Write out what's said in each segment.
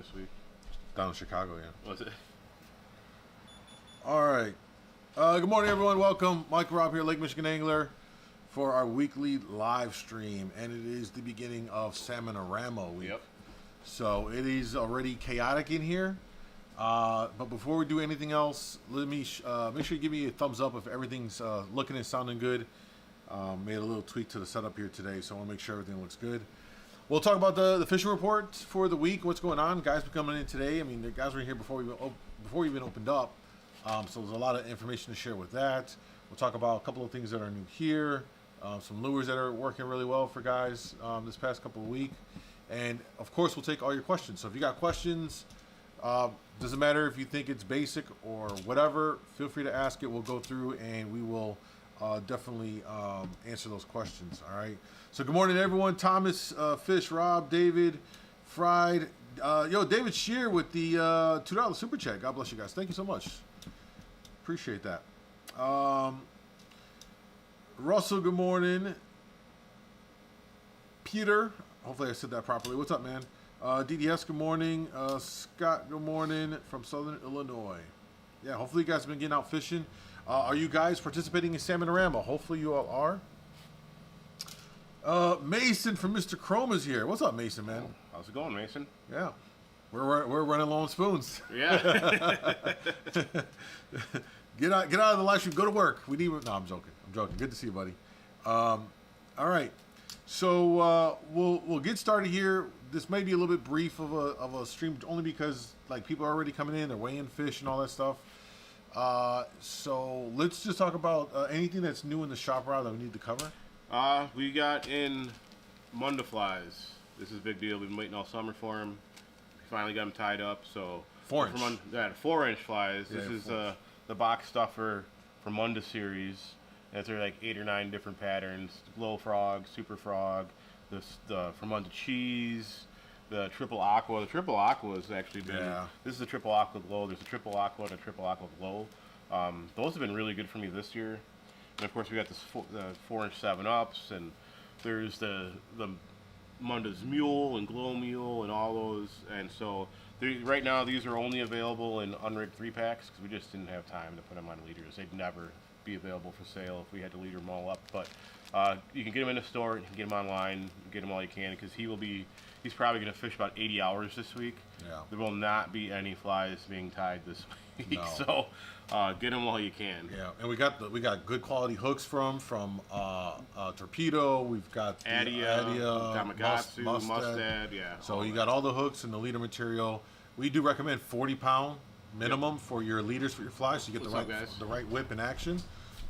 this week. Down in Chicago, yeah. Was it? All right. Good morning, everyone. Welcome. Mike Rob here, Lake Michigan Angler, for our weekly live stream. And it is the beginning of Salmon-A-Rama week. Yep. So it is already chaotic in here. But before we do anything else, let me make sure you give me a thumbs up if everything's looking and sounding good. Made a little tweak to the setup here today, so I want to make sure everything looks good. We'll talk about the fishing report for the week, what's going on. Guys been coming in today. I mean, the guys were here before we even opened up. So there's a lot of information to share with that. We'll talk about a couple of things that are new here, some lures that are working really well for guys this past couple of weeks. And, of course, we'll take all your questions. So if you got questions, doesn't matter if you think it's basic or whatever, feel free to ask it. We'll go through and we will definitely answer those questions. All right. So good morning, everyone. Thomas, Fish, Rob, David, Fried. David Shear with the $2 super chat. God bless you guys. Thank you so much. Appreciate that. Russell, good morning. Peter, hopefully I said that properly. What's up, man? DDS, good morning. Scott, good morning from Southern Illinois. Yeah, hopefully you guys have been getting out fishing. Are you guys participating in Salmon-A-Rama? Hopefully you all are. Mason from Mr. Chrome is here. What's up, Mason, man? How's it going, Mason? Yeah. We're running low on spoons. Yeah. Get out of the live stream. Go to work. We need. No, I'm joking. Good to see you, buddy. All right. So we'll get started here. This may be a little bit brief of a stream, only because like people are already coming in. They're weighing fish and all that stuff. So let's just talk about anything that's new in the shop route that we need to cover. We got in Munda flies. This is a big deal. We've been waiting all summer for them. We finally got them tied up. So 4-inch. 4-inch flies. Yeah, this is the box stuffer from Munda series. And there are like 8 or 9 different patterns: glow frog, super frog, the from Munda cheese, the triple aqua. The triple aqua has actually been. Yeah. This is a triple aqua glow. There's a triple aqua and a triple aqua glow. Those have been really good for me this year. And of course we got this the 4-inch 7-ups, and there's the Munda's Mule and Glow Mule and all those. And so right now these are only available in unrigged 3-packs because we just didn't have time to put them on leaders. They'd never be available for sale if we had to leader them all up. But you can get them in the store, you can get them online, get them all you can, because he's probably going to fish about 80 hours this week. Yeah. There will not be any flies being tied this week. No. So get them while you can. Yeah, and we got good quality hooks from Torpedo. We've got Adia, Tamagotsu, Mustad. Yeah. So you got all the hooks and the leader material. We do recommend 40-pound minimum for your leaders for your flies, so you get the right whip in action.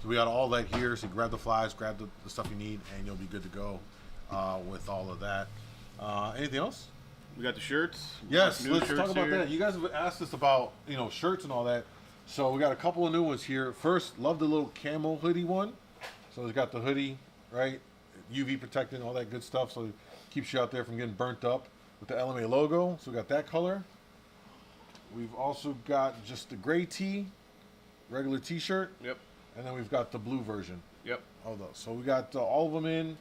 So we got all that here. So you grab the flies, grab the stuff you need, and you'll be good to go with all of that. Anything else? We got the shirts. Yes, let's talk about that. You guys have asked us about shirts and all that. So we got a couple of new ones here. First, love the little camo hoodie one. So it's got the hoodie, right? UV protecting, all that good stuff. So it keeps you out there from getting burnt up with the LMA logo. So we got that color. We've also got just the gray tee, regular t-shirt. Yep. And then we've got the blue version. Yep. Of those. So we got all of them in.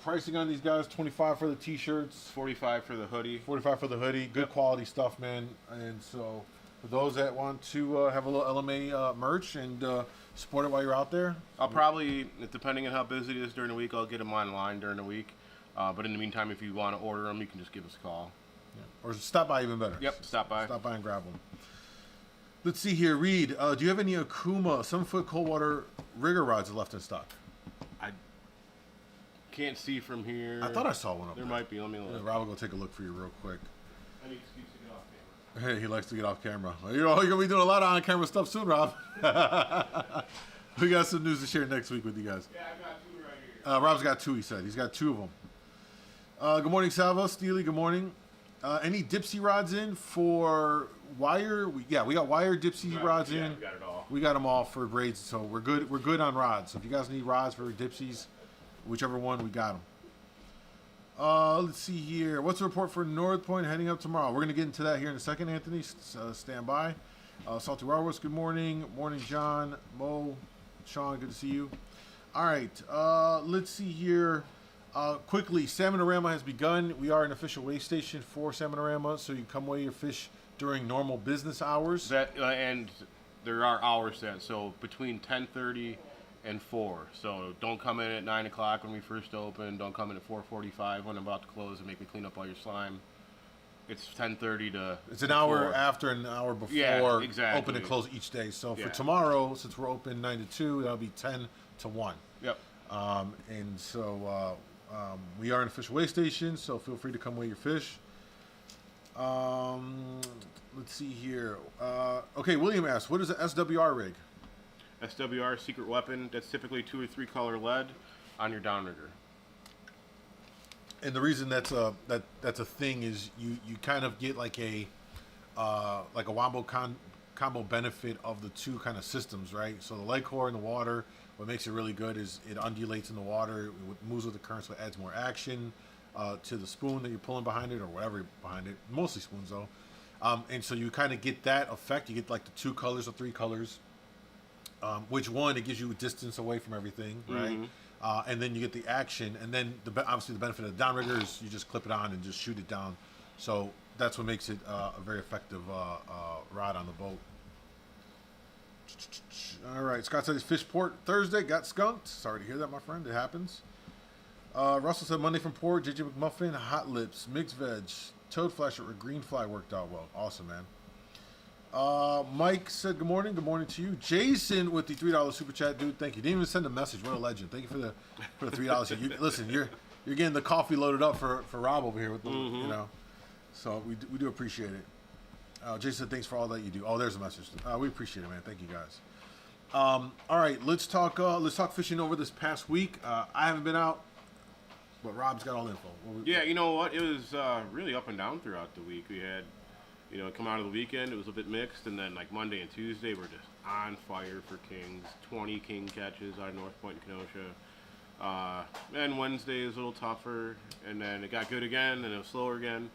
Pricing on these guys, $25 for the t-shirts. $45 for the hoodie. $45 for the hoodie. Good quality stuff, man. And so for those that want to have a little LMA merch and support it while you're out there. I'll probably, depending on how busy it is during the week, I'll get them online during the week. But in the meantime, if you want to order them, you can just give us a call. Yeah. Or stop by, even better. Yep, stop by. Stop by and grab them. Let's see here. Reed, do you have any Akuma 7-foot cold water rigger rods left in stock? I can't see from here. I thought I saw one up there. There might be. Let me look. Yeah, Rob will go take a look for you real quick. I need excuse to get off camera. Hey, he likes to get off camera. You're going to be doing a lot of on-camera stuff soon, Rob. We got some news to share next week with you guys. Yeah, I've got 2 right here. Rob's got 2, he said. He's got 2 of them. Good morning, Salvo. Steely, good morning. Any Dipsy rods in for wire? We got wire Dipsy rods in. We got it all. We got them all for braids, so we're good. We're good on rods. So if you guys need rods for Dipsies, whichever one, we got them. Let's see here. What's the report for North Point heading up tomorrow? We're going to get into that here in a second, Anthony. Stand by. Salty Warwas, good morning. Morning, John. Mo, Sean, good to see you. All right. Let's see here. Quickly, Salmon-A-Rama has begun. We are an official weigh station for Salmon-A-Rama, so you can come weigh your fish during normal business hours. And there are hours set, so between 10:30 and 4. So don't come in at 9 o'clock when we first open. Don't come in at 4:45 when I'm about to close and make me clean up all your slime. It's 10:30 to. It's an hour after, an hour before. Yeah, exactly. Open and close each day. So for tomorrow, since we're open 9 to 2, that'll be 10 to 1. Yep. And so we are an official weigh station, so feel free to come weigh your fish. Let's see here. Okay, William asks, what is an SWR rig? SWR, secret weapon. That's typically 2 or 3 color lead on your downrigger. And the reason that's a thing is you kind of get like a wombo combo benefit of the two kind of systems, right? So the leg core in the water, what makes it really good is it undulates in the water, it moves with the current, so it adds more action to the spoon that you're pulling behind it or whatever behind it. Mostly spoons though. And so you kind of get that effect. You get like the 2 colors or 3 colors. Which one, it gives you a distance away from everything, right? And then you get the action, and then obviously the benefit of the downrigger is you just clip it on and just shoot it down. So that's what makes it a very effective rod on the boat. All right, Scott said his fish port Thursday got skunked. Sorry to hear that, my friend. It happens. Russell said Monday from port, JJ McMuffin, hot lips, mixed veg, toad flasher, or green fly worked out well. Awesome, man. Mike said good morning. Good morning to you. Jason with the $3 super chat, dude. Thank you. Didn't even send a message. What a legend. Thank you for the $3. Listen, you're getting the coffee loaded up for Rob over here with the, you know. So we do appreciate it. Jason said thanks for all that you do. Oh, there's a message. We appreciate it, man. Thank you guys. All right, let's talk fishing over this past week. I haven't been out, but Rob's got all the info. Yeah, you know what? It was really up and down throughout the week. We had, come out of the weekend, it was a bit mixed, and then like Monday and Tuesday were just on fire for kings. 20 king catches out of North Point and Kenosha. And Wednesday is a little tougher, and then it got good again, and it was slower again.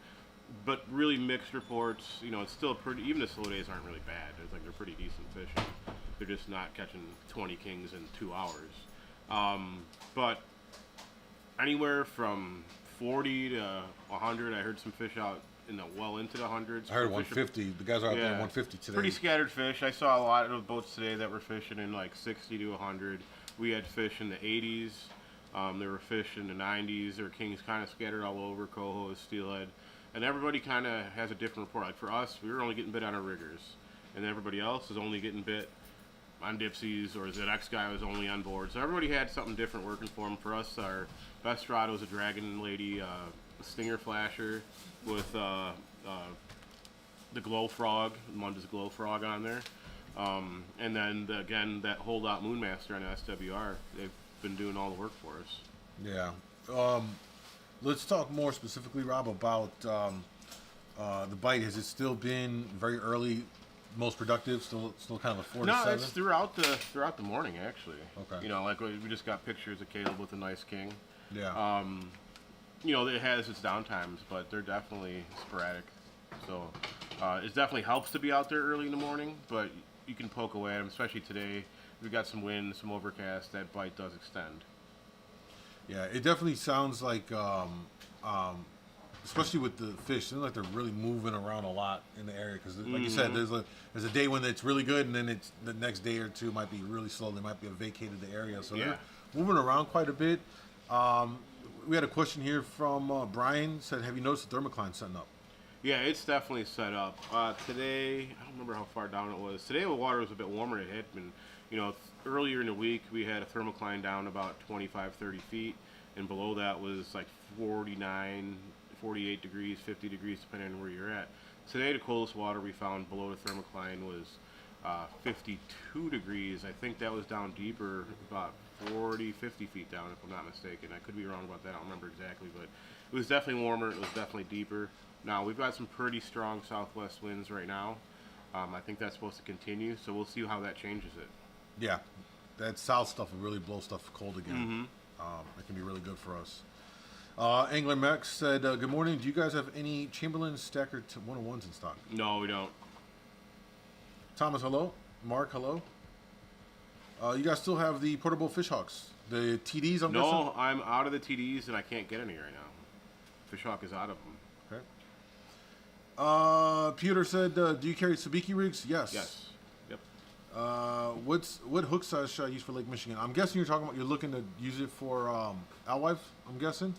But really mixed reports. It's still pretty. Even the slow days aren't really bad. It's like they're pretty decent fishing. They're just not catching 20 kings in 2 hours. But anywhere from 40 to 100, I heard some fish out well into the hundreds. I heard 150. The guys are out there at 150 today. Pretty scattered fish. I saw a lot of boats today that were fishing in like 60 to 100. We had fish in the 80s. There were fish in the 90s. There were kings kind of scattered all over, Coho, Steelhead. And everybody kind of has a different report. Like for us, we were only getting bit on our riggers. And everybody else is only getting bit on dipsies, or the next guy was only on board. So everybody had something different working for them. For us, our best rod was a Dragon Lady Stinger Flasher with the Glow Frog, Munda's Glow Frog on there. And then, again, that Holdout Moonmaster on SWR. They've been doing all the work for us. Yeah. Let's talk more specifically, Rob, about the bite. Has it still been very early, most productive? Still kind of a 4 to 7? No, it's throughout the morning, actually. Okay. Like we just got pictures of Caleb with a nice king. Yeah. It has its downtimes, but they're definitely sporadic. So it definitely helps to be out there early in the morning, but you can poke away at them, especially today. We've got some wind, some overcast. That bite does extend. Yeah, it definitely sounds like, especially with the fish, it seems like they're really moving around a lot in the area. Because, like you said, there's a day when it's really good, and then it's the next day or two might be really slow. They might be vacated the area, so they're moving around quite a bit. We had a question here from Brian. Said, "Have you noticed the thermocline setting up?" Yeah, it's definitely set up. Today, I don't remember how far down it was. Today the water was a bit warmer. It had been, earlier in the week we had a thermocline down about 25, 30 feet, and below that was like 49, 48 degrees, 50 degrees, depending on where you're at. Today the coldest water we found below the thermocline was 52 degrees. I think that was down deeper, about 40, 50 feet down, if I'm not mistaken. I could be wrong about that. I don't remember exactly, but it was definitely warmer. It was definitely deeper. Now, we've got some pretty strong southwest winds right now. I think that's supposed to continue, so we'll see how that changes it. Yeah, that south stuff will really blow stuff cold again. It can be really good for us. Angler Max said, good morning. Do you guys have any Chamberlain Stacker 101s in stock? No, we don't. Thomas, hello. Mark, hello. You guys still have the portable fish hawks The TDs, I'm guessing? No, I'm out of the TDs and I can't get any right now. Fishhawk is out of them. Okay. Peter said, do you carry sabiki rigs? Yes. Yes. Yep. What hook size should I use for Lake Michigan? I'm guessing you're looking to use it for alewife, I'm guessing.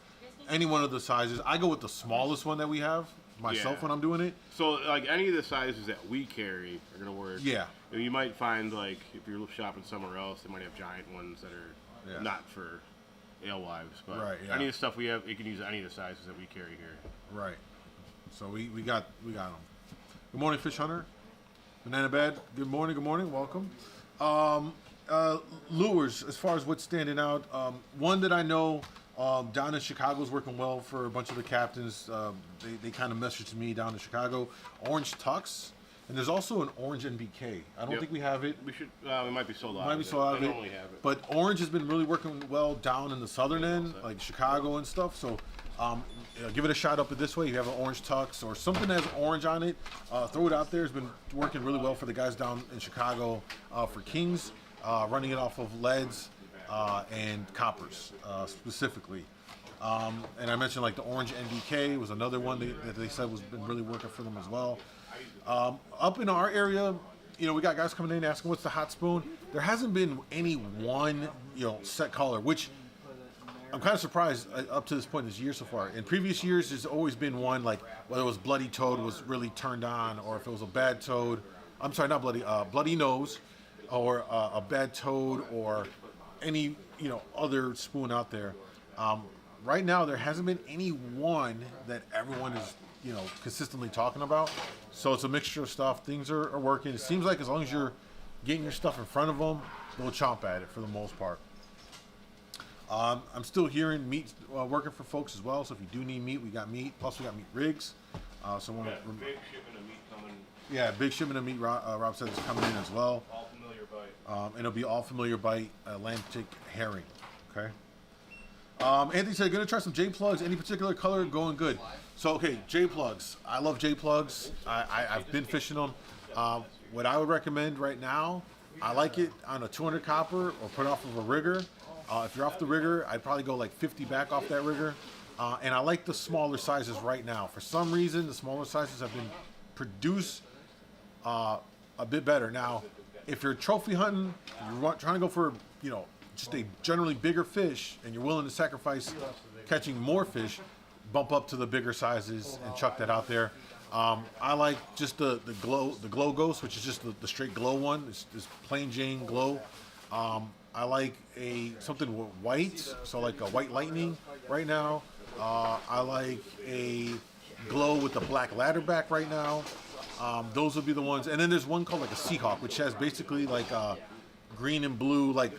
Any one of the sizes. I go with the smallest one that we have myself when I'm doing it. So like any of the sizes that we carry are gonna work. Yeah. You might find like if you're shopping somewhere else, they might have giant ones that are not for alewives, but any of the stuff we have, you can use any of the sizes that we carry here. Right. So we got them. Good morning, Fish Hunter. Banana Bad. Good morning. Welcome. Lures, as far as what's standing out, one that I know down in Chicago is working well for a bunch of the captains. They kind of messaged me down in Chicago. Orange Tux. And there's also an orange NBK. I don't think we have it. We should. We might be sold out. Might be sold out of it. Normally have it. But orange has been really working well down in the southern end, like Chicago and stuff. So give it a shot up this way. If you have an orange tux or something that has orange on it, throw it out there. It's been working really well for the guys down in Chicago for kings, running it off of leads and coppers specifically. And I mentioned like the orange NBK was another one that they said was been really working for them as well. Up in our area, we got guys coming in asking what's the hot spoon. There hasn't been any one, set color, which I'm kind of surprised up to this point this year so far. In previous years, there's always been one, like whether it was bloody toad was really turned on, or if it was a bad toad. I'm sorry, not bloody, bloody nose, or a bad toad, or any other spoon out there. Right now, there hasn't been any one that everyone is consistently talking about. So it's a mixture of stuff. Things are working. It seems like as long as you're getting your stuff in front of them, they'll chomp at it for the most part. I'm still hearing meat working for folks as well. So if you do need meat, we got meat. Plus we got meat rigs. So big shipment of meat coming. Yeah, big shipment of meat. Rob said is coming in as well. All familiar bite. And it'll be all familiar bite Atlantic herring. Okay. Anthony said, gonna try some J plugs. Any particular color? Going good. So okay, J plugs. I love J plugs. I've been fishing them. What I would recommend right now, I like it on a 200 copper or put off of a rigger. If you're off the rigger, I'd probably go like 50 back off that rigger. And I like the smaller sizes right now. For some reason, the smaller sizes have been produced a bit better. Now, if you're trophy hunting, you're trying to go for just a generally bigger fish, and you're willing to sacrifice catching more fish, bump up to the bigger sizes and chuck that out there. I like just the glow ghost, which is just the straight glow one. It's plain Jane glow. I like something with white, so like a white lightning right now. I like a glow with the black ladderback right now. Those would be the ones. And then there's one called like a Seahawk, which has basically like green and blue like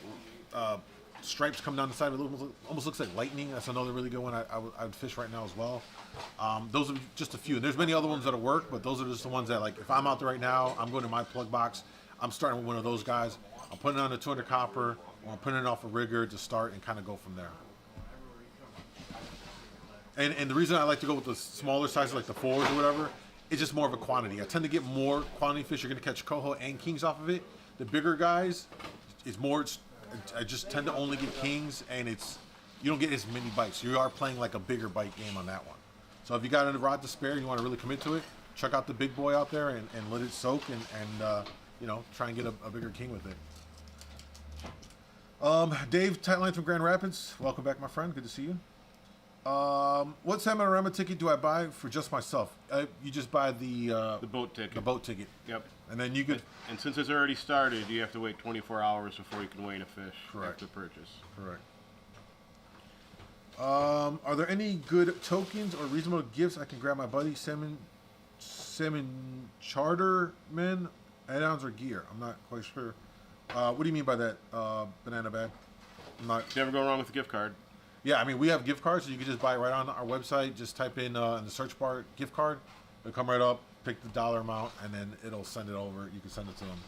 stripes come down the side. It almost looks like lightning. That's another really good one I would fish right now as well. Those are just a few. And there's many other ones that'll work, but those are just the ones that, like, if I'm out there right now, I'm going to my plug box. I'm starting with one of those guys. I'm putting it on a 200 copper, or I'm putting it off a rigger to start and kind of go from there. And the reason I like to go with the smaller sizes, like the 4s or whatever, it's just more of a quantity. I tend to get more quantity fish. You're going to catch coho and kings off of it. The bigger guys, I just tend to only get kings, and you don't get as many bites. You are playing like a bigger bite game on that one. So if you got a rod to spare and you want to really commit to it, check out the big boy out there and let it soak and try and get a bigger king with it. Dave Tightline from Grand Rapids, welcome back, my friend. Good to see you. What Salmon-A-Rama ticket do I buy for just myself? You just buy the boat ticket. The boat ticket. Yep. And then you could. And since it's already started, you have to wait 24 hours before you can weigh in a fish. Correct. After purchase. Correct. Are there any good tokens or reasonable gifts I can grab my buddy Salmon Charterman add-ons or gear? I'm not quite sure. What do you mean by that, Banana Bag? I'm not. Never go wrong with a gift card. Yeah, I mean, we have gift cards, so you can just buy it right on our website. Just type in the search bar gift card. It'll come right up, pick the dollar amount, and then it'll send it over. You can send it to them.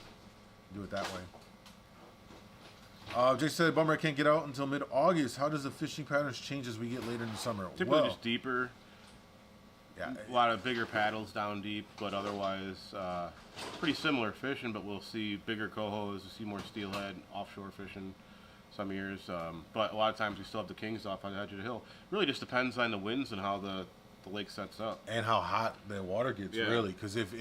Do it that way. Jay said, bummer I can't get out until mid-August. How does the fishing patterns change as we get later in the summer? Typically just deeper. Yeah. A lot of bigger paddles down deep, but otherwise pretty similar fishing, but we'll see bigger cohos, we'll see more steelhead, offshore fishing. some years. But a lot of times we still have the kings off on the edge of the hill. Really just depends on the winds and how the lake sets up. And how hot the water gets, Yeah. really. Because if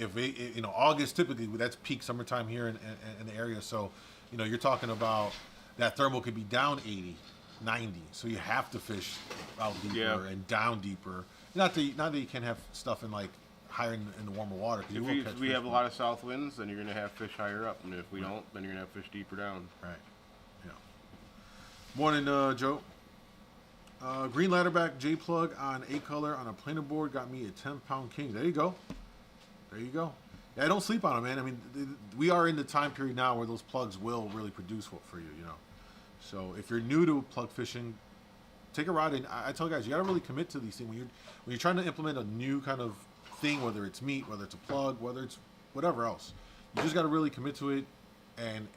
August typically, that's peak summertime here in the area. So, you're talking about that thermal could be down 80, 90. So you have to fish out deeper and down deeper. Not that you can have stuff in like higher in the warmer water. If we have a lot of south winds, then you're going to have fish higher up. And if we don't, then you're going to have fish deeper down. Right. Yeah. Morning, Joe. Green ladderback J plug on 8-color on a planer board got me a 10-pound king. There you go. Yeah, don't sleep on them, man. I mean, we are in the time period now where those plugs will really produce for you, So if you're new to plug fishing, take a ride. And I tell guys, you got to really commit to these things when you're trying to implement a new kind of thing, whether it's meat, whether it's a plug, whether it's whatever else. You just got to really commit to it and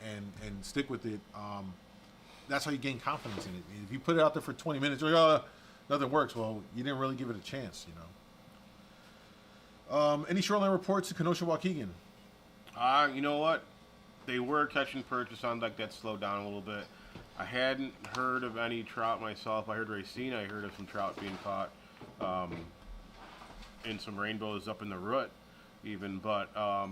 stick with it. That's how you gain confidence in it. If you put it out there for 20 minutes, you're like, nothing works. Well, you didn't really give it a chance, Any shoreline reports to Kenosha, Waukegan? You know what? They were catching perch. It sounded like that slowed down a little bit. I hadn't heard of any trout myself. I heard Racine. I heard of some trout being caught, and some rainbows up in the root, even. But I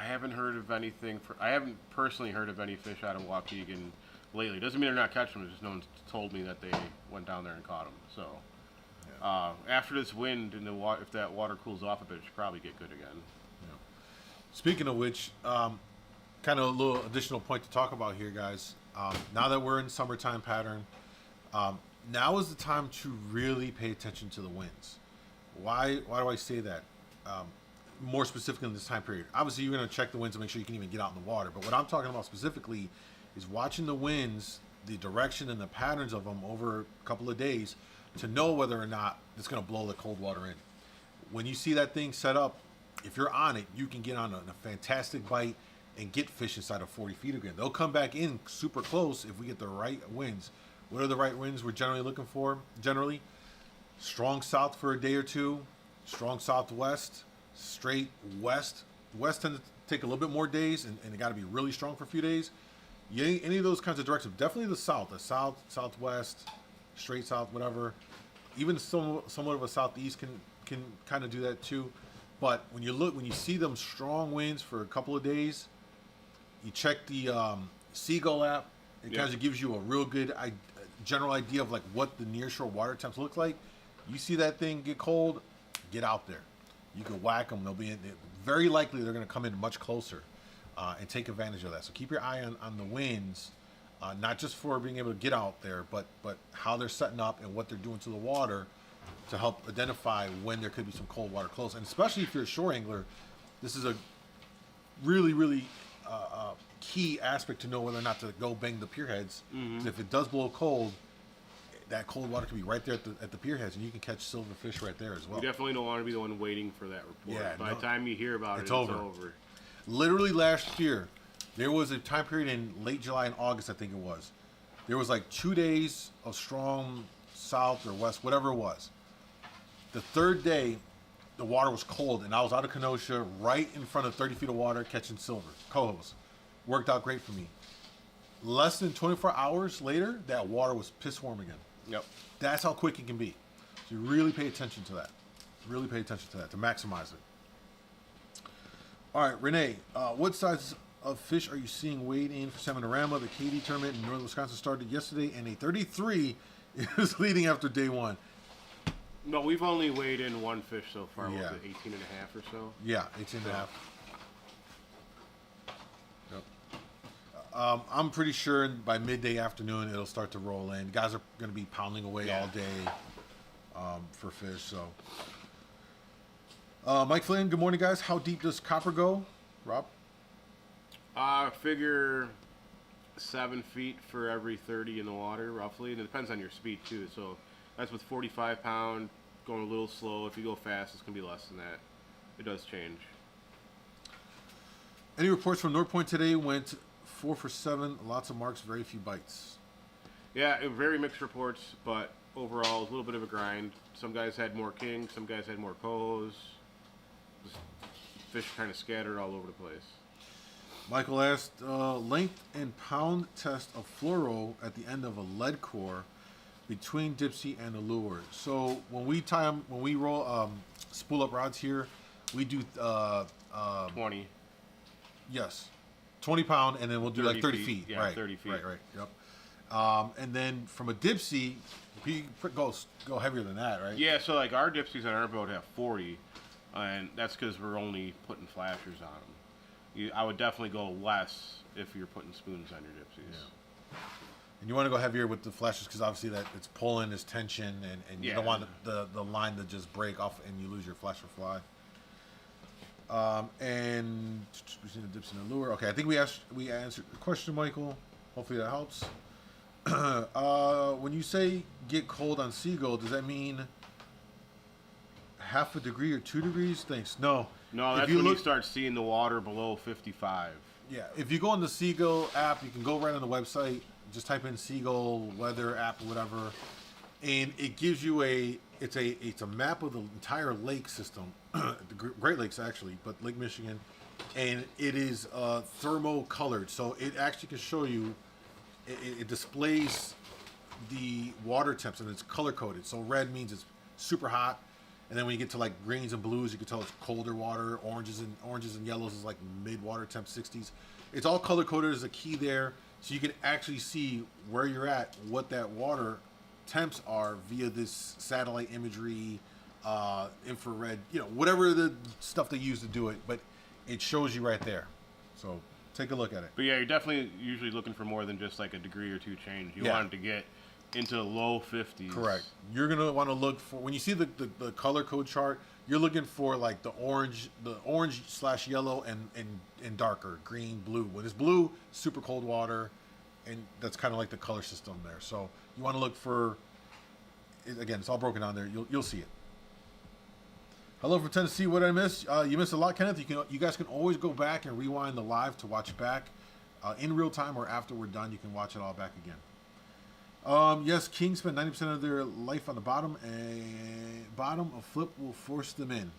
haven't heard of anything. I haven't personally heard of any fish out of Waukegan lately. Doesn't mean they're not catching them. It's just no one's told me that they went down there and caught them. So after this wind and if that water cools off a bit, it should probably get good again. Yeah. Speaking of which, kind of a little additional point to talk about here, guys. Now that we're in summertime pattern, now is the time to really pay attention to the winds. Why do I say that? More specifically in this time period. Obviously, you're going to check the winds to make sure you can even get out in the water. But what I'm talking about specifically is watching the winds, the direction and the patterns of them over a couple of days to know whether or not it's going to blow the cold water in. When you see that thing set up, if you're on it, you can get on a fantastic bite and get fish inside of 40 feet again. They'll come back in super close if we get the right winds. What are the right winds we're generally looking for? Generally, strong south for a day or two, strong southwest, straight west. West tends to take a little bit more days, and it got to be really strong for a few days. Any of those kinds of directions, definitely the south, southwest, straight south, whatever. Even somewhat of a southeast can kind of do that too. But when you see them strong winds for a couple of days, you check the Seagull app. It kind of gives you a real good general idea of like what the nearshore water temps look like. You see that thing get cold, get out there. You can whack them. They'll be very likely they're going to come in much closer and take advantage of that. So keep your eye on the winds, not just for being able to get out there, but how they're setting up and what they're doing to the water to help identify when there could be some cold water close. And especially if you're a shore angler, this is a really, really key aspect to know whether or not to go bang the pier heads. Mm-hmm. If it does blow cold, that cold water can be right there at the pier heads, and you can catch silverfish right there as well. You definitely don't want to be the one waiting for that report. Yeah, By the time you hear about it's over. Literally last year, there was a time period in late July and August, I think it was. There was like 2 days of strong south or west, whatever it was. The third day, the water was cold, and I was out of Kenosha, right in front of 30 feet of water, catching silver, cohos. Worked out great for me. Less than 24 hours later, that water was piss warm again. Yep. That's how quick it can be. So you really pay attention to that. Really pay attention to that to maximize it. All right, Renee, what size of fish are you seeing weighed in for Salmon-A-Rama? The KD tournament in northern Wisconsin started yesterday, and a 33 is leading after day one. No, we've only weighed in one fish so far. Yeah. Was it 18 and a half or so? Yeah, 18 and a half. Yep. I'm pretty sure by midday afternoon it'll start to roll in. Guys are going to be pounding away all day for fish. So, Mike Flynn, good morning, guys. How deep does copper go, Rob? Figure 7 feet for every 30 in the water, roughly, and it depends on your speed too. So that's with 45 pound, going a little slow. If you go fast, it's gonna be less than that. It does change. Any reports from North Point today? Went 4 for 7, lots of marks, very few bites. Yeah, very mixed reports, but overall, it was a little bit of a grind. Some guys had more kings, some guys had more cohos. Fish kind of scattered all over the place. Michael asked, length and pound test of fluoro at the end of a lead core between Dipsy and the lure. So when we tie them, when we roll spool up rods here, we do 20. Yes, 20 pound, and then we'll do like 30 feet. Yeah, right, 30 feet. Right. Yep. And then from a Dipsy, go heavier than that, right? Yeah. So like our Dipsies on our boat have 40, and that's because we're only putting flashers on them. I would definitely go less if you're putting spoons on your Dipsies. Yeah. And you want to go heavier with the flashers because obviously that it's pulling, there's tension, and you don't want the line to just break off and you lose your flasher fly. And we've seen the dips in the lure. Okay, I think we answered the question, Michael. Hopefully that helps. When you say get cold on Seagull, does that mean half a degree or 2 degrees? Thanks. No. No, that's when you start seeing the water below 55. Yeah, if you go on the Seagull app, you can go right on the website. Just type in Seagull weather app or whatever, and it gives you it's a map of the entire lake system, the Great Lakes actually, but Lake Michigan, and it is thermo colored, so it actually can show you. It displays the water temps and it's color coded. So red means it's super hot, and then when you get to like greens and blues, you can tell it's colder water. Oranges and yellows is like mid water temp 60s. It's all color coded. There's a key there. So you can actually see where you're at, what that water temps are via this satellite imagery, infrared, whatever the stuff they use to do it. But it shows you right there. So take a look at it. But yeah, you're definitely usually looking for more than just like a degree or 2 change. You want it to get into the low 50s. Correct. You're going to want to look for, when you see the color code chart, you're looking for like the orange / yellow and darker, green, blue. When it's blue, super cold water, and that's kind of like the color system there. So you want to look for, again, it's all broken down there. You'll see it. Hello from Tennessee. What did I miss? You missed a lot, Kenneth. You guys can always go back and rewind the live to watch it back in real time, or after we're done, you can watch it all back again. Yes, kings spend 90% of their life on the bottom, and a flip will force them in.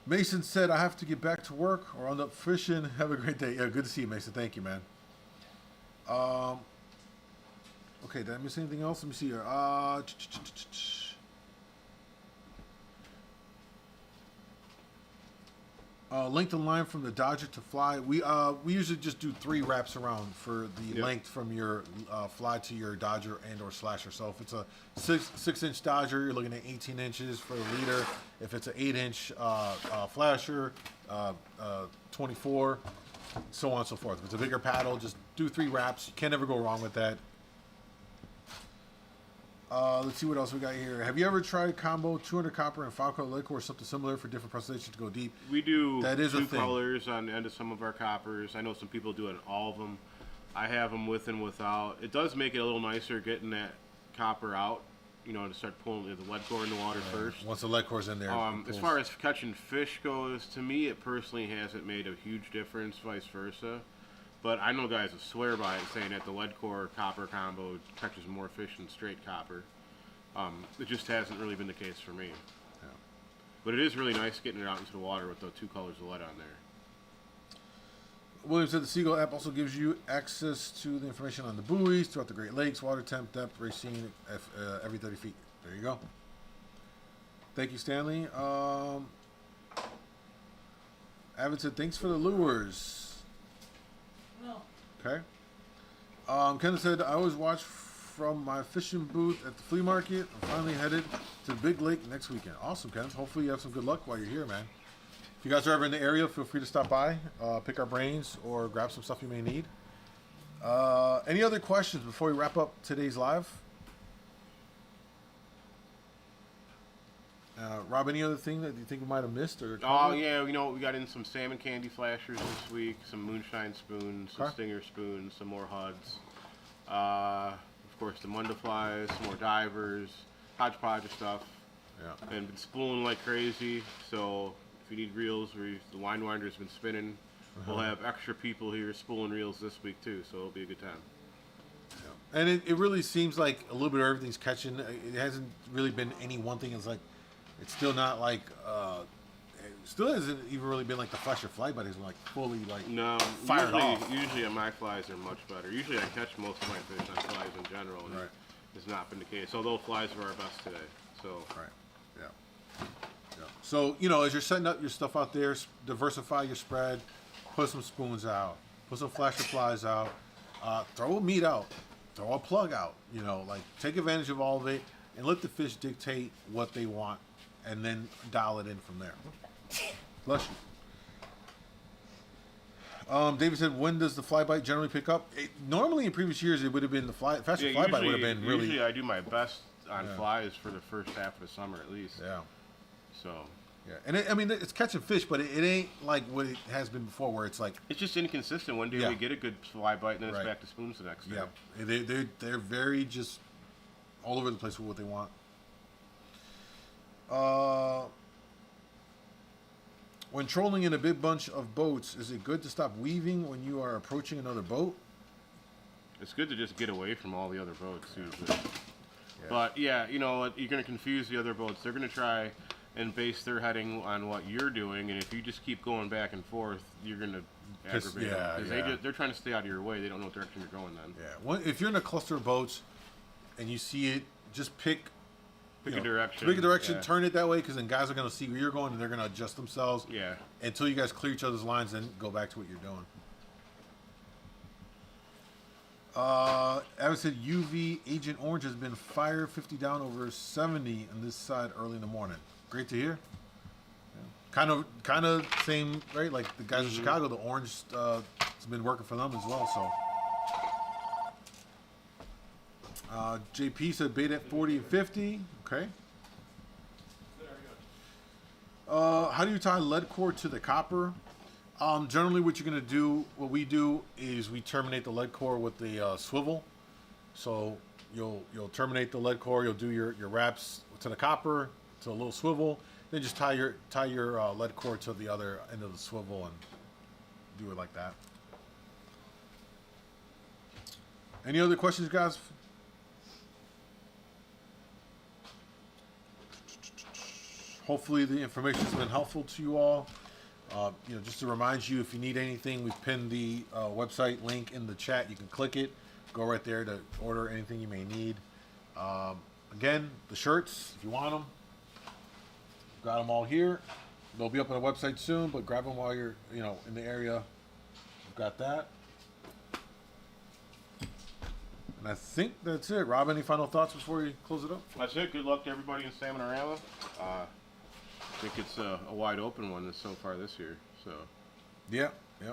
Mason said, I have to get back to work or end up fishing. Have a great day. Yeah, good to see you, Mason. Thank you, man. Okay, did I miss anything else? Let me see here. Length and line from the Dodger to fly. We usually just do 3 wraps around for the length from your fly to your Dodger and or slasher. So if it's a 6-inch Dodger, you're looking at 18 inches for the leader. If it's an 8-inch flasher, 24, so on and so forth. If it's a bigger paddle, just do 3 wraps. You can't ever go wrong with that. Let's see what else we got here. Have you ever tried combo 200 copper and 5 color lead core or something similar for different presentations to go deep? We do. That is 2 a thing. colors on the end of some of our coppers. I know some people do it in all of them. I have them with and without. It does make it a little nicer getting that copper out, to start pulling the lead core in the water first. Once the lead core's in there. As far as catching fish goes, to me, it personally hasn't made a huge difference, vice versa. But I know guys that swear by it, saying that the lead core copper combo catches more fish than straight copper. It just hasn't really been the case for me. Yeah. But it is really nice getting it out into the water with the 2 colors of lead on there. William said the Seagull app also gives you access to the information on the buoys throughout the Great Lakes, water temp, depth, racine, every 30 feet. There you go. Thank you, Stanley. Avid said, thanks for the lures. Okay. Ken said, I always watch from my fishing booth at the flea market. I'm finally headed to the big lake next weekend. Awesome, Ken. Hopefully you have some good luck while you're here, man. If you guys are ever in the area, feel free to stop by, pick our brains, or grab some stuff you may need. Any other questions before we wrap up today's live? Rob, any other thing that you think we might have missed? Yeah, we got in some salmon candy flashers this week, some moonshine spoons, some stinger spoons, some more HUDs. Of course, the Munda flies, some more divers, hodgepodge of stuff. Yeah. And been spooling like crazy, so if you need reels, the line winder's been spinning. We'll have extra people here spooling reels this week too, so it'll be a good time. Yeah. And it really seems like a little bit of everything's catching. It hasn't really been any one thing. It's still not like still hasn't even really been like the flasher fly, but it's like fully like No, fired off. usually my flies are much better. Usually I catch most of my fish on flies in general, and Right. it's not been the case. Although flies were our best today. So Right. Yeah. Yeah. So, you know, as you're setting up your stuff out there, diversify your spread, put some spoons out, put some flasher flies out, throw a meat out, throw a plug out, you know, like take advantage of all of it and let the fish dictate what they want and then dial it in from there. Bless you. David said, when does the fly bite generally pick up? Normally in previous years, it would have been the faster fly bite would have been really. Usually I do my best on flies for the first half of the summer at least. Yeah. So. Yeah, and I mean it's catching fish, but it ain't like what it has been before, where it's like it's just inconsistent. One day we get a good fly bite, and then it's back to spoons the next day. Yeah, they're very just all over the place with what they want. When trolling in a big bunch of boats, is it good to stop weaving when you are approaching another boat? It's good to just get away from all the other boats usually. But yeah, you know, you're going to confuse the other boats. They're going to try and base their heading on what you're doing, and if you just keep going back and forth, you're going to aggravate them. Because they're trying to stay out of your way. They don't know what direction you're going then. Yeah. If you're in a cluster of boats and you see it, just pick a direction. Pick a direction, turn it that way, because then guys are going to see where you're going, and they're going to adjust themselves. Yeah. Until you guys clear each other's lines, then go back to what you're doing. Evan said UV Agent Orange has been fired 50 down over 70 on this side early in the morning. Great to hear. Yeah. Kind of same, right? Like the guys in Chicago, the orange has been working for them as well. So JP said bait at 40 and 50. Okay. How do you tie lead core to the copper? Generally, what you're gonna do, what we do is we terminate the lead core with the swivel. So you'll terminate the lead core. You'll do your wraps to the copper to a little swivel. Then just tie your lead core to the other end of the swivel and do it like that. Any other questions, guys? Hopefully the information has been helpful to you all. You know, just to remind you, if you need anything, we've pinned the website link in the chat. You can click it, go right there to order anything you may need. Again, the shirts, if you want them, got them all here. They'll be up on the website soon, but grab them while you're, you know, in the area. We've got that. And I think that's it. Rob, any final thoughts before we close it up? That's it. Good luck to everybody in Salmon-A-Rama. I think it's a wide open one so far this year. So yeah,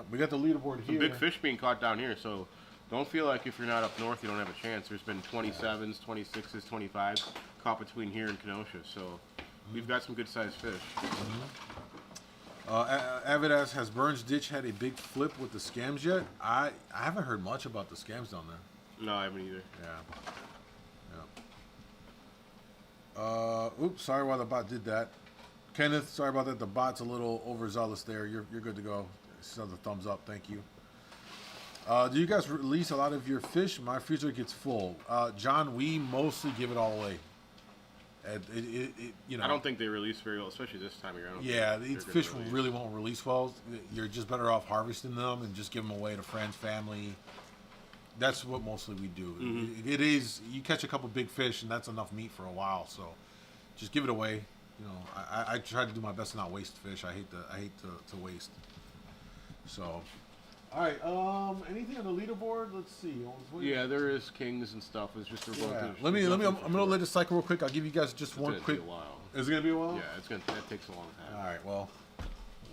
we got the leaderboard here. Some big fish being caught down here, so don't feel like if you're not up north you don't have a chance. There's been 27s, 26s, 25s caught between here and Kenosha, so we've got some good sized fish. Avidas, has Burns Ditch had a big flip with the scams yet? I haven't heard much about the scams down there. No, I haven't either. Yeah. Oops, sorry why the bot did that. Kenneth, sorry about that. The bot's a little overzealous there. You're good to go. Just another thumbs up. Thank you. Do you guys release a lot of your fish? My freezer gets full. John, we mostly give it all away. You know, I don't think they release very well, especially this time of year. These fish really won't release well. You're just better off harvesting them and just give them away to friends, family. That's what mostly we do. It is, you catch a couple big fish and that's enough meat for a while. So just give it away. You know, I try to do my best to not waste fish. I hate to waste. So, all right. Anything on the leaderboard? Let's see. Yeah, there is kings and stuff. It's just Let me. I'm gonna let it cycle real quick. I'll give you guys just one quick. Be a while. Is it gonna be a while? Yeah, that takes a long time. All right.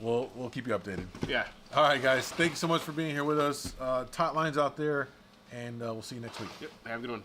Well, we'll keep you updated. Yeah. All right, guys. Thank you so much for being here with us. Tot lines out there, and we'll see you next week. Yep. Have a good one.